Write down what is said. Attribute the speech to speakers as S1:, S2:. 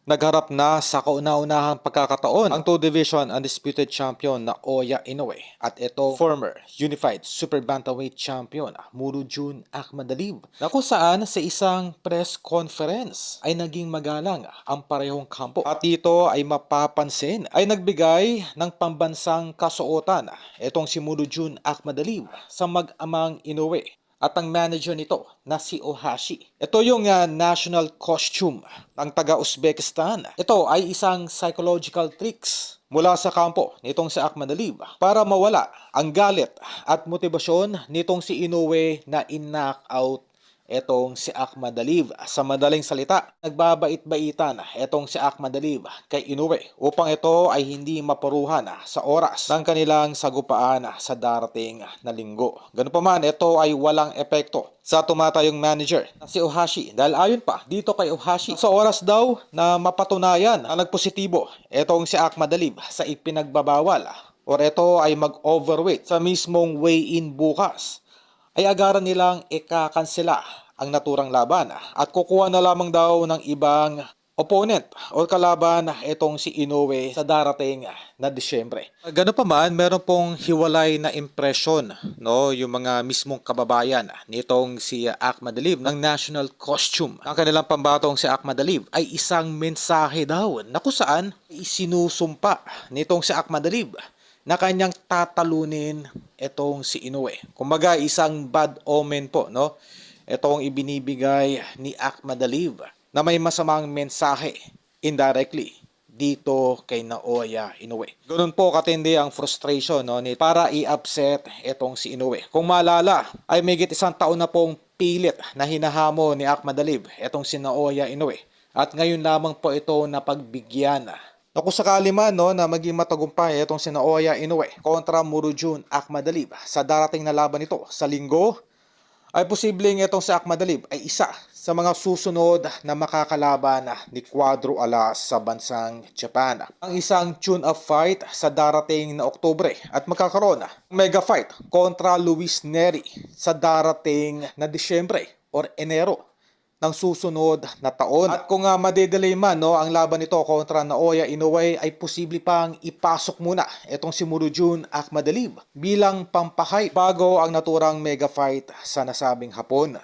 S1: Nagharap na sa kauna-unahang pagkakataon ang 2 division undisputed champion na Oya Inoue at ito former unified super bantamweight champion Murujoon Ahmadaliv na kung saan sa isang press conference ay naging magalang ang parehong kampo at dito ay mapapansin ay nagbigay ng pambansang kasuotan itong si Murujoon Ahmadaliv sa mag-amang Inoue at ang manager nito na si Ohashi. Ito yung national costume ng taga-Uzbekistan. Ito ay isang psychological tricks mula sa kampo nitong si Ahmadaliv para mawala ang galit at motibasyon nitong si Inoue na in-knock out etong si Ahmadaliv. Sa madaling salita, nagbabait-baitan etong si Ahmadaliv kay Inoue upang ito ay hindi maparuhan sa oras ng kanilang sagupaan sa darating na linggo. Ganun pa man, ito ay walang epekto sa tumatayong manager na si Ohashi dahil ayon pa dito kay Ohashi, sa oras daw na mapatunayan na nagpositibo etong si Ahmadaliv sa ipinagbabawal or ito ay mag-overweight sa mismong weigh-in bukas, ay agaran nilang ikakansela ang naturang laban at kukuha na lamang daw ng ibang opponent o kalaban itong si Inoue sa darating na Disyembre. Ganoon pa man, meron pong hiwalay na impression, no, yung mga mismong kababayan nitong si Ahmadaliv ng national costume. Ang kanilang pambatong si Ahmadaliv ay isang mensahe daw na kung saan isinusumpa nitong si Ahmadaliv na kanyang tatalunin itong si Inoue. Kumbaga, isang bad omen po, no? Itong ibinibigay ni Ahmadaliv na may masamang mensahe indirectly dito kay Naoya Inoue. Ganun po katindi ang frustration, no, para i-upset itong si Inoue. Kung maalala, ay mayigit 1 taon na pong pilit na hinahamo ni Ahmadaliv itong si Naoya Inoue. At ngayon lamang po ito napagbigyan kung sakali man, no, na maging matagumpay itong si Naoya Inoue kontra Murujoon Ahmadaliv sa darating na laban nito sa linggo, ay posibleng itong si Ahmadaliv ay isa sa mga susunod na makakalaban ni Cuadro Alas sa bansang Japan. Ang isang tune-up fight sa darating na Oktubre at magkakaroon ng mega fight kontra Luis Neri sa darating na Disyembre or Enero ng susunod na taon. At kung madedelay man, no, ang laban nito kontra Naoya Inoue, ay posible pang ipasok muna itong si Murujoon Ahmadaliv bilang pampahype bago ang naturang mega fight sa nasabing hapon.